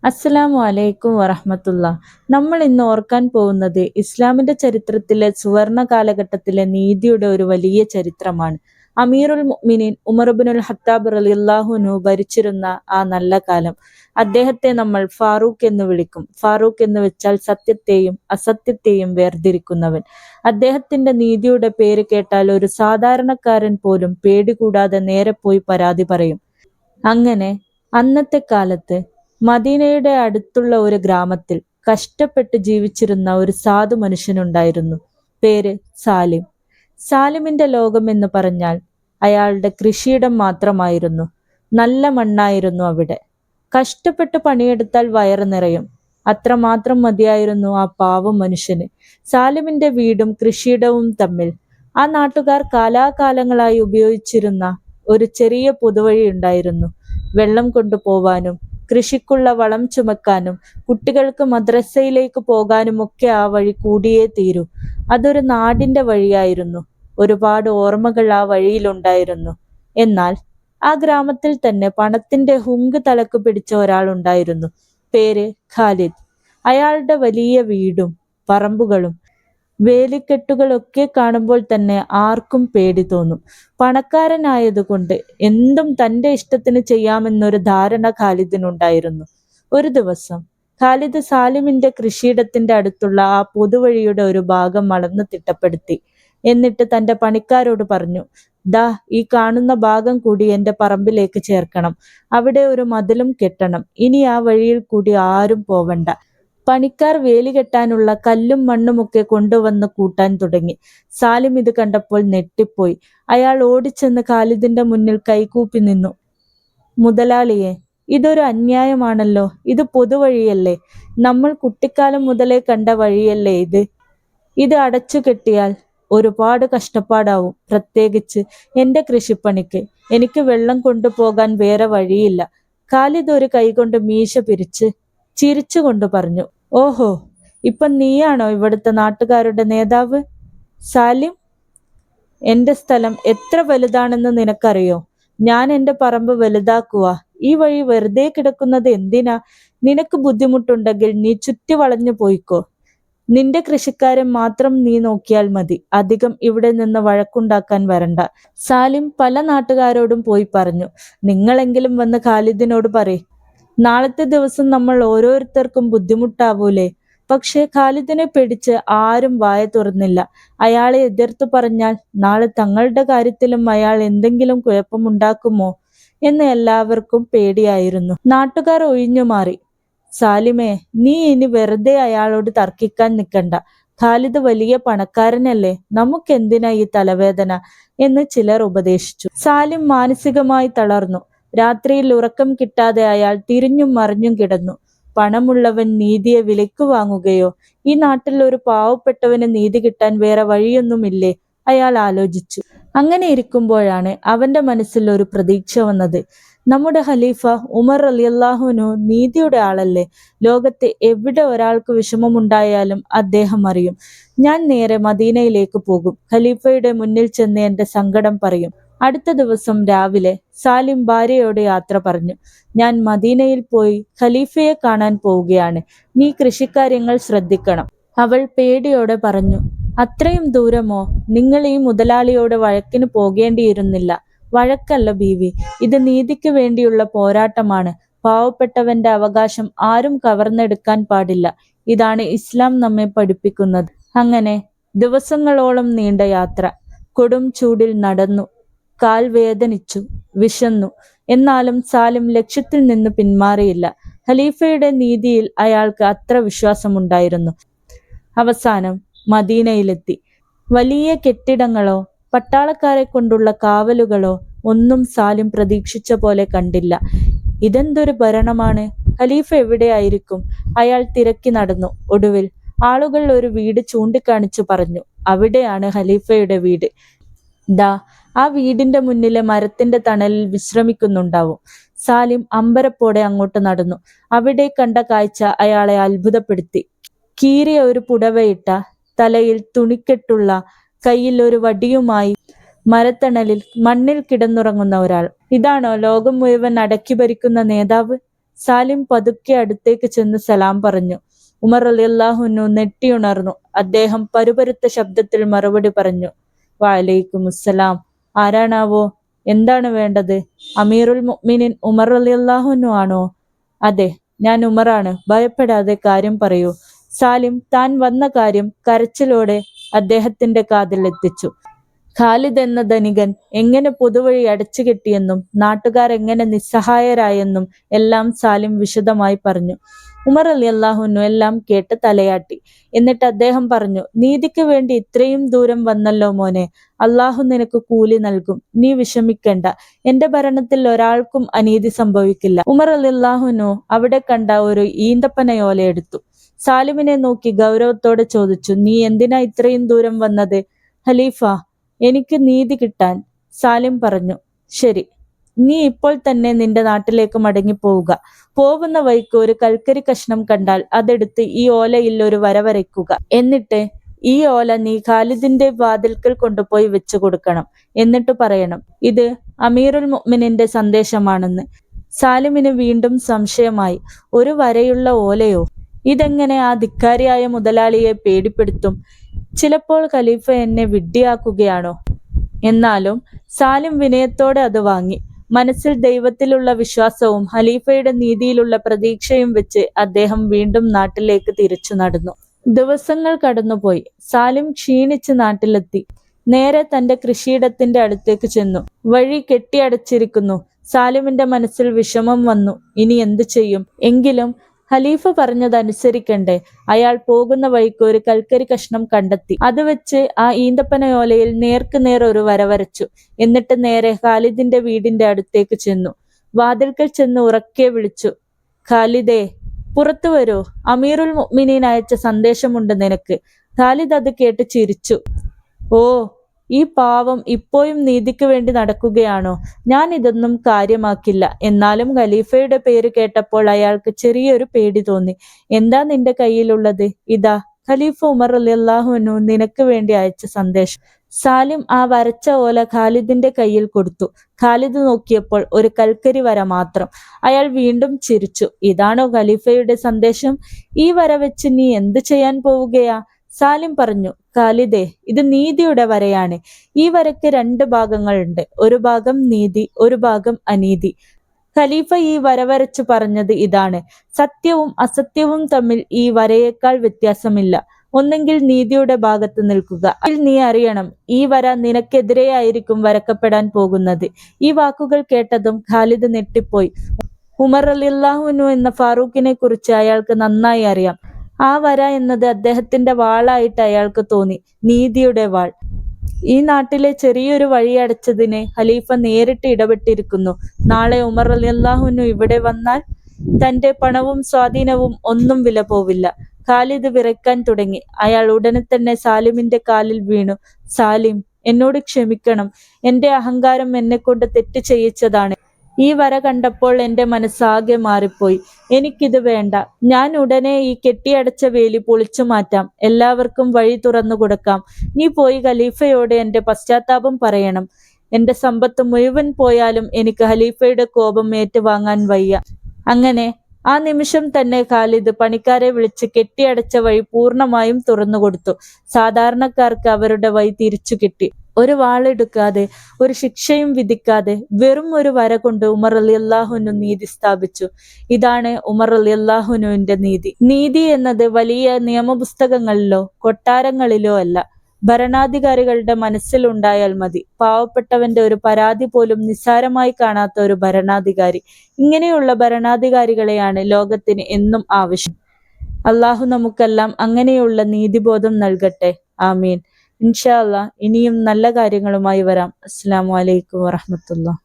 അസ്സലാമു അലൈക്കും വറഹ്മത്തുള്ള. നമ്മൾ ഇന്ന് ഓർക്കാൻ പോകുന്നത് ഇസ്ലാമിന്റെ ചരിത്രത്തിലെ സുവർണ കാലഘട്ടത്തിലെ നീതിയുടെ ഒരു വലിയ ചരിത്രമാണ്. അമീറുൽ മുഅ്മിനീൻ ഉമർ ഇബ്നുൽ ഖത്താബ് റളിയല്ലാഹു അൻഹു ഭരിച്ചിരുന്ന ആ നല്ല കാലം. അദ്ദേഹത്തെ നമ്മൾ ഫാറൂഖ് എന്ന് വിളിക്കും. ഫാറൂഖ് എന്ന് വെച്ചാൽ സത്യത്തെയും അസത്യത്തെയും വേർതിരിക്കുന്നവൻ. അദ്ദേഹത്തിന്റെ നീതിയുടെ പേര് കേട്ടാൽ ഒരു സാധാരണക്കാരൻ പോലും പേടി കൂടാതെ നേരെ പോയി പരാതി പറയും. അങ്ങനെ അന്നത്തെ കാലത്ത് മദീനയുടെ അടുത്തുള്ള ഒരു ഗ്രാമത്തിൽ കഷ്ടപ്പെട്ട് ജീവിച്ചിരുന്ന ഒരു സാധു മനുഷ്യനുണ്ടായിരുന്നു. പേര് സാലിം. സാലിമിന്റെ ലോകം എന്ന് പറഞ്ഞാൽ അയാളുടെ കൃഷിയിടം മാത്രമായിരുന്നു. നല്ല മണ്ണായിരുന്നു അവിടെ. കഷ്ടപ്പെട്ട് പണിയെടുത്താൽ വയറ് നിറയും. അത്രമാത്രം മതിയായിരുന്നു ആ പാവം മനുഷ്യന്. സാലിമിന്റെ വീടും കൃഷിയിടവും തമ്മിൽ ആ നാട്ടുകാർ കാലാകാലങ്ങളായി ഉപയോഗിച്ചിരുന്ന ഒരു ചെറിയ പൊതുവഴി ഉണ്ടായിരുന്നു. വെള്ളം കൊണ്ടുപോവാനും കൃഷിക്കുള്ള വളം ചുമക്കാനും കുട്ടികൾക്ക് മദ്രസയിലേക്ക് പോകാനുമൊക്കെ ആ വഴി കൂടിയേ തീരൂ. അതൊരു നാടിന്റെ വഴിയായിരുന്നു. ഒരുപാട് ഓർമ്മകൾ ആ വഴിയിലുണ്ടായിരുന്നു. എന്നാൽ ആ ഗ്രാമത്തിൽ തന്നെ പണത്തിന്റെ ഹുങ്ക് തലക്ക് പിടിച്ച ഒരാളുണ്ടായിരുന്നു. പേര് ഖാലിദ്. അയാളുടെ വലിയ വീടും പറമ്പുകളും വേലിക്കെട്ടുകളൊക്കെ കാണുമ്പോൾ തന്നെ ആർക്കും പേടി തോന്നും. പണക്കാരനായതുകൊണ്ട് എന്തും തന്റെ ഇഷ്ടത്തിന് ചെയ്യാമെന്നൊരു ധാരണ ഖാലിദിനുണ്ടായിരുന്നു. ഒരു ദിവസം ഖാലിദ് സാലിമിന്റെ കൃഷിയിടത്തിന്റെ അടുത്തുള്ള ആ പൊതുവഴിയുടെ ഒരു ഭാഗം അളന്ന് തിട്ടപ്പെടുത്തി. എന്നിട്ട് തന്റെ പണിക്കാരോട് പറഞ്ഞു, ദാ ഈ കാണുന്ന ഭാഗം കൂടി എന്റെ പറമ്പിലേക്ക് ചേർക്കണം. അവിടെ ഒരു മതിലും കെട്ടണം. ഇനി ആ വഴിയിൽ കൂടി ആരും പോവണ്ട. പണിക്കാർ വേലി കെട്ടാനുള്ള കല്ലും മണ്ണുമൊക്കെ കൊണ്ടുവന്ന് കൂട്ടാൻ തുടങ്ങി. സാലിം ഇത് കണ്ടപ്പോൾ ഞെട്ടിപ്പോയി. അയാൾ ഓടിച്ചെന്ന് ഖാലിദിന്റെ മുന്നിൽ കൈകൂപ്പി നിന്നു. മുതലാളിയെ, ഇതൊരു അന്യായമാണല്ലോ. ഇത് പൊതുവഴിയല്ലേ? നമ്മൾ കുട്ടിക്കാലം മുതലേ കണ്ട വഴിയല്ലേ ഇത്? ഇത് അടച്ചു കെട്ടിയാൽ ഒരുപാട് കഷ്ടപ്പാടാവും, പ്രത്യേകിച്ച് എന്റെ കൃഷിപ്പണിക്ക്. എനിക്ക് വെള്ളം കൊണ്ടുപോകാൻ വേറെ വഴിയില്ല. ഖാലിദ് ഒരു കൈകൊണ്ട് മീശ പിരിച്ച് ചിരിച്ചുകൊണ്ട് പറഞ്ഞു. ഓഹോ, ഇപ്പൊ നീയാണോ ഇവിടുത്തെ നാട്ടുകാരുടെ നേതാവ്? സാലിം, എന്റെ സ്ഥലം എത്ര വലുതാണെന്ന് നിനക്കറിയോ? ഞാൻ എന്റെ പറമ്പ് വലുതാക്കുക. ഈ വഴി വെറുതെ കിടക്കുന്നത് എന്തിനാ? നിനക്ക് ബുദ്ധിമുട്ടുണ്ടെങ്കിൽ നീ ചുറ്റി വളഞ്ഞു പോയിക്കോ. നിന്റെ കൃഷിക്കാരൻ മാത്രം നീ നോക്കിയാൽ മതി. അധികം ഇവിടെ നിന്ന് വഴക്കുണ്ടാക്കാൻ വരണ്ട. സാലിം പല നാട്ടുകാരോടും പോയി പറഞ്ഞു. നിങ്ങളെങ്കിലും വന്ന് ഖാലിദിനോട് പറയ്. നാളത്തെ ദിവസം നമ്മൾ ഓരോരുത്തർക്കും ബുദ്ധിമുട്ടാവൂലേ? പക്ഷേ ഖാലിദിനെ പിടിച്ച് ആരും വായ തുറന്നില്ല. അയാളെ എതിർത്തു പറഞ്ഞാൽ നാളെ തങ്ങളുടെ കാര്യത്തിലും അയാൾ എന്തെങ്കിലും കുഴപ്പമുണ്ടാക്കുമോ എന്ന് എല്ലാവർക്കും പേടിയായിരുന്നു. നാട്ടുകാർ ഒഴിഞ്ഞു മാറി. സാലിമേ, നീ ഇനി വെറുതെ അയാളോട് തർക്കിക്കാൻ നിൽക്കണ്ട. ഖാലിദ് വലിയ പണക്കാരനല്ലേ, നമുക്കെന്തിനാ ഈ തലവേദന എന്ന് ചിലർ ഉപദേശിച്ചു. സാലിം മാനസികമായി തളർന്നു. രാത്രിയിൽ ഉറക്കം കിട്ടാതെ അയാൾ തിരിഞ്ഞും മറിഞ്ഞും കിടന്നു. പണമുള്ളവൻ നീതിയെ വിലയ്ക്ക് വാങ്ങുകയോ? ഈ നാട്ടിൽ ഒരു പാവപ്പെട്ടവന് നീതി കിട്ടാൻ വേറെ വഴിയൊന്നുമില്ലേ? അയാൾ ആലോചിച്ചു. അങ്ങനെ ഇരിക്കുമ്പോഴാണ് അവന്റെ മനസ്സിൽ ഒരു പ്രതീക്ഷ വന്നത്. നമ്മുടെ ഖലീഫ ഉമർ റളിയല്ലാഹു അൻഹു നീതിയുടെ ആളല്ലേ? ലോകത്ത് എവിടെ ഒരാൾക്ക് വിഷമമുണ്ടായാലും അദ്ദേഹം അറിയും. ഞാൻ നേരെ മദീനയിലേക്ക് പോകും. ഖലീഫയുടെ മുന്നിൽ ചെന്ന് എന്റെ സങ്കടം പറയും. അടുത്ത ദിവസം രാവിലെ സാലിം ഭാര്യയോട് യാത്ര പറഞ്ഞു. ഞാൻ മദീനയിൽ പോയി ഖലീഫയെ കാണാൻ പോവുകയാണ്. നീ കൃഷിക്കാര്യങ്ങൾ ശ്രദ്ധിക്കണം. അവൾ പേടിയോടെ പറഞ്ഞു. അത്രയും ദൂരമോ? നിങ്ങൾ ഈ മുതലാളിയോട് വഴക്കിന് പോകേണ്ടിയിരുന്നില്ല. വഴക്കല്ല ബീവി, ഇത് നീതിക്ക് വേണ്ടിയുള്ള പോരാട്ടമാണ്. പാവപ്പെട്ടവന്റെ അവകാശം ആരും കവർന്നെടുക്കാൻ പാടില്ല. ഇതാണ് ഇസ്ലാം നമ്മെ പഠിപ്പിക്കുന്നത്. അങ്ങനെ ദിവസങ്ങളോളം നീണ്ട യാത്ര. കൊടും ചൂടിൽ നടന്നു. കാൽ വേദനിച്ചു, വിശന്നു. എന്നാലും സാലിം ലക്ഷ്യത്തിൽ നിന്ന് പിന്മാറിയില്ല. ഖലീഫയുടെ നീതിയിൽ അയാൾക്ക് അത്ര വിശ്വാസമുണ്ടായിരുന്നു. അവസാനം മദീനയിലെത്തി. വലിയ കെട്ടിടങ്ങളോ പട്ടാളക്കാരെ കൊണ്ടുള്ള കാവലുകളോ ഒന്നും സാലിം പ്രതീക്ഷിച്ച പോലെ കണ്ടില്ല. ഇതെന്തൊരു ഭരണമാണ്? ഖലീഫ എവിടെയായിരിക്കും? അയാൾ തിരക്കി നടന്നു. ഒടുവിൽ ആളുകൾ ഒരു വീട് ചൂണ്ടിക്കാണിച്ചു പറഞ്ഞു, അവിടെയാണ് ഖലീഫയുടെ വീട്. ദാ ആ വീടിന്റെ മുന്നിലെ മരത്തിന്റെ തണലിൽ വിശ്രമിക്കുന്നുണ്ടാവും. സാലിം അമ്പരപ്പോടെ അങ്ങോട്ട് നടന്നു. അവിടെ കണ്ട കാഴ്ച അയാളെ അത്ഭുതപ്പെടുത്തി. കീറിയ ഒരു പുടവയിട്ട, തലയിൽ തുണിക്കെട്ടുള്ള, കയ്യിൽ ഒരു വടിയുമായി മരത്തണലിൽ മണ്ണിൽ കിടന്നുറങ്ങുന്ന ഒരാൾ. ഇതാണോ ലോകം മുഴുവൻ അടക്കി ഭരിക്കുന്ന നേതാവ്? സാലിം പതുക്കെ അടുത്തേക്ക് ചെന്ന് സലാം പറഞ്ഞു. ഉമർ റളിയല്ലാഹു അൻഹു നെട്ടിയുണർന്നു. അദ്ദേഹം പരുപരുത്ത ശബ്ദത്തിൽ മറുപടി പറഞ്ഞു, വഅലൈക്കുമുസ്സലാം. ആരാണാവോ? എന്താണ് വേണ്ടത്? അമീറുൽ മുഅ്മിനീൻ ഉമർ റളിയല്ലാഹു അൻഹു ആണോ? അതെ, ഞാൻ ഉമറാണ്. ഭയപ്പെടാതെ കാര്യം പറയൂ. സാലിം താൻ വന്ന കാര്യം കരച്ചിലോടെ അദ്ദേഹത്തിന്റെ കാതിൽ എത്തിച്ചു. ഖാലിദ് എന്ന ധനികൻ എങ്ങനെ പൊതുവഴി അടച്ചുകെട്ടിയെന്നും നാട്ടുകാർ എങ്ങനെ നിസ്സഹായരായെന്നും എല്ലാം സാലിം വിശദമായി പറഞ്ഞു. ഉമർ റളിയല്ലാഹു അൻഹു എല്ലാം കേട്ട് തലയാട്ടി. എന്നിട്ട് അദ്ദേഹം പറഞ്ഞു, നീതിക്ക് വേണ്ടി ഇത്രയും ദൂരം വന്നല്ലോ മോനെ. അള്ളാഹു നിനക്ക് കൂലി നൽകും. നീ വിഷമിക്കണ്ട. എന്റെ ഭരണത്തിൽ ഒരാൾക്കും അനീതി സംഭവിക്കില്ല. ഉമർ റളിയല്ലാഹു അൻഹു അവിടെ കണ്ട ഒരു ഈന്തപ്പനയോല എടുത്തു. സാലിമിനെ നോക്കി ഗൗരവത്തോടെ ചോദിച്ചു, നീ എന്തിനാ ഇത്രയും ദൂരം വന്നത്? ഖലീഫ, എനിക്ക് നീതി കിട്ടാൻ. സാലിം പറഞ്ഞു. ശരി, നീ ഇപ്പോൾ തന്നെ നിന്റെ നാട്ടിലേക്ക് മടങ്ങിപ്പോവുക. പോകുന്ന വഴിക്ക് ഒരു കൽക്കരി കഷ്ണം കണ്ടാൽ അതെടുത്ത് ഈ ഓലയിൽ ഒരു വര വരയ്ക്കുക. എന്നിട്ട് ഈ ഓല നീ ഖാലിദിന്റെ വാതിൽക്കൽ കൊണ്ടുപോയി വെച്ചു കൊടുക്കണം. എന്നിട്ട് പറയണം, ഇത് അമീറുൽ മുഅ്മിനീന്റെ സന്ദേശമാണെന്ന്. സാലിമിന് വീണ്ടും സംശയമായി. ഒരു വരയുള്ള ഓലയോ? ഇതെങ്ങനെ ആ ധിക്കാരിയായ മുതലാളിയെ പേടിപ്പെടുത്തും? ചിലപ്പോൾ ഖലീഫ എന്നെ വിഡ്ഢിയാക്കുകയാണോ? എന്നാലും സാലിം വിനയത്തോടെ അത് വാങ്ങി. മനസ്സിൽ ദൈവത്തിലുള്ള വിശ്വാസവും ഖലീഫയുടെ നീതിയിലുള്ള പ്രതീക്ഷയും വെച്ച് അദ്ദേഹം വീണ്ടും നാട്ടിലേക്ക് തിരിച്ചു നടന്നു. ദിവസങ്ങൾ കടന്നുപോയി. സാലിം ക്ഷീണിച്ച് നാട്ടിലെത്തി. നേരെ തന്റെ കൃഷിയിടത്തിന്റെ അടുത്തേക്ക് ചെന്നു. വഴി കെട്ടിയടച്ചിരിക്കുന്നു. സാലിമിന്റെ മനസ്സിൽ വിഷമം വന്നു. ഇനി എന്തു ചെയ്യും? എങ്കിലും ഖലീഫ പറഞ്ഞതനുസരിക്കണ്ടേ? അയാൾ പോകുന്ന വഴിക്ക് ഒരു കൽക്കരി കഷ്ണം കണ്ടെത്തി. അത് വെച്ച് ആ ഈന്തപ്പനയോലയിൽ നേർക്ക് നേർ ഒരു വര വരച്ചു. എന്നിട്ട് നേരെ ഖാലിദിന്റെ വീടിന്റെ അടുത്തേക്ക് ചെന്നു. വാതിൽക്കൽ ചെന്ന് ഉറക്കെ വിളിച്ചു, ഖാലിദേ, പുറത്തു വരൂ. അമീറുൽ മുഅ്മിനീൻ അയച്ച സന്ദേശമുണ്ട് നിനക്ക്. ഖാലിദ് അത് കേട്ട് ചിരിച്ചു. ഓ, ഈ പാവം ഇപ്പോഴും നീതിക്ക് വേണ്ടി നടക്കുകയാണോ? ഞാൻ ഇതൊന്നും കാര്യമാക്കില്ല. എന്നാലും ഖലീഫയുടെ പേര് കേട്ടപ്പോൾ അയാൾക്ക് ചെറിയൊരു പേടി തോന്നി. എന്താ നിന്റെ കയ്യിലുള്ളത്? ഇതാ, ഖലീഫ ഉമർ റളിയല്ലാഹു അൻഹു നിനക്ക് വേണ്ടി അയച്ച സന്ദേശം. സാലിം ആ വരച്ച ഓല ഖാലിദിന്റെ കയ്യിൽ കൊടുത്തു. ഖാലിദ് നോക്കിയപ്പോൾ ഒരു കൽക്കരി വര മാത്രം. അയാൾ വീണ്ടും ചിരിച്ചു. ഇതാണോ ഖലീഫയുടെ സന്ദേശം? ഈ വര വെച്ച് നീ എന്ത് ചെയ്യാൻ പോവുകയാ? സാലിം പറഞ്ഞു, ഖാലിദേ, ഇത് നീതിയുടെ വരയാണ്. ഈ വരയ്ക്ക് 2 ഭാഗങ്ങളുണ്ട്. ഒരു ഭാഗം നീതി, ഒരു ഭാഗം അനീതി. ഖലീഫ ഈ വര വരച്ചു പറഞ്ഞത് ഇതാണ്: സത്യവും അസത്യവും തമ്മിൽ ഈ വരയേക്കാൾ വ്യത്യാസമില്ല. ഒന്നെങ്കിൽ നീതിയുടെ ഭാഗത്ത് നിൽക്കുക. അതിൽ നീ അറിയണം, ഈ വര നിനക്കെതിരെയായിരിക്കും വരക്കപ്പെടാൻ പോകുന്നത്. ഈ വാക്കുകൾ കേട്ടതും ഖാലിദ് ഞെട്ടിപ്പോയി. ഉമർ റളിയല്ലാഹു അൻഹു എന്ന ഫാറൂഖിനെ കുറിച്ച് അയാൾക്ക് നന്നായി അറിയാം. ആ വര എന്നത് അദ്ദേഹത്തിന്റെ വാളായിട്ട് അയാൾക്ക് തോന്നി. നീതിയുടെ വാൾ. ഈ നാട്ടിലെ ചെറിയൊരു വഴിയടച്ചതിന് ഖലീഫ നേരിട്ട് ഇടപെട്ടിരിക്കുന്നു. നാളെ ഉമർ റളിയല്ലാഹു അൻഹു ഇവിടെ വന്നാൽ തന്റെ പണവും സ്വാധീനവും ഒന്നും വില പോവില്ല. ഖാലിദ് വിറയ്ക്കാൻ തുടങ്ങി. അയാൾ ഉടനെ തന്നെ സാലിമിന്റെ കാലിൽ വീണു. സാലിം, എന്നോട് ക്ഷമിക്കണം. എന്റെ അഹങ്കാരം എന്നെക്കൊണ്ട് തെറ്റ് ചെയ്യിച്ചതാണ്. ഈ വര കണ്ടപ്പോൾ എന്റെ മനസ്സാകെ മാറിപ്പോയി. എനിക്കിത് വേണ്ട. ഞാൻ ഉടനെ ഈ കെട്ടിയടച്ച വേലി പൊളിച്ചു മാറ്റാം. എല്ലാവർക്കും വഴി തുറന്നു കൊടുക്കാം. നീ പോയി ഖലീഫയോട് എന്റെ പശ്ചാത്താപം പറയണം. എന്റെ സമ്പത്ത് മുഴുവൻ പോയാലും എനിക്ക് ഖലീഫയുടെ കോപം ഏറ്റുവാങ്ങാൻ വയ്യ. അങ്ങനെ ആ നിമിഷം തന്നെ ഖാലിദ് പണിക്കാരെ വിളിച്ച് കെട്ടിയടച്ച വഴി പൂർണ്ണമായും തുറന്നു കൊടുത്തു. സാധാരണക്കാർക്ക് അവരുടെ വഴി തിരിച്ചു കിട്ടി. ഒരു വാളെടുക്കാതെ, ഒരു ശിക്ഷയും വിധിക്കാതെ, വെറും ഒരു വര കൊണ്ട് ഉമർ റളിയല്ലാഹു അൻഹു നീതി സ്ഥാപിച്ചു. ഇതാണ് ഉമർ റളിയല്ലാഹു അൻഹുവിന്റെ നീതി. നീതി എന്നത് വലിയ നിയമപുസ്തകങ്ങളിലോ കൊട്ടാരങ്ങളിലോ അല്ല, ഭരണാധികാരികളുടെ മനസ്സിലുണ്ടായാൽ മതി. പാവപ്പെട്ടവന്റെ ഒരു പരാതി പോലും നിസ്സാരമായി കാണാത്ത ഒരു ഭരണാധികാരി. ഇങ്ങനെയുള്ള ഭരണാധികാരികളെയാണ് ലോകത്തിന് എന്നും ആവശ്യം. അള്ളാഹു നമുക്കെല്ലാം അങ്ങനെയുള്ള നീതിബോധം നൽകട്ടെ. ആമീൻ. ഇൻഷാ അല്ലാഹ് ഇനിയും നല്ല കാര്യങ്ങളുമായി വരാം. അസ്സലാമു അലൈക്കും വറഹ്മത്തുള്ളാഹി.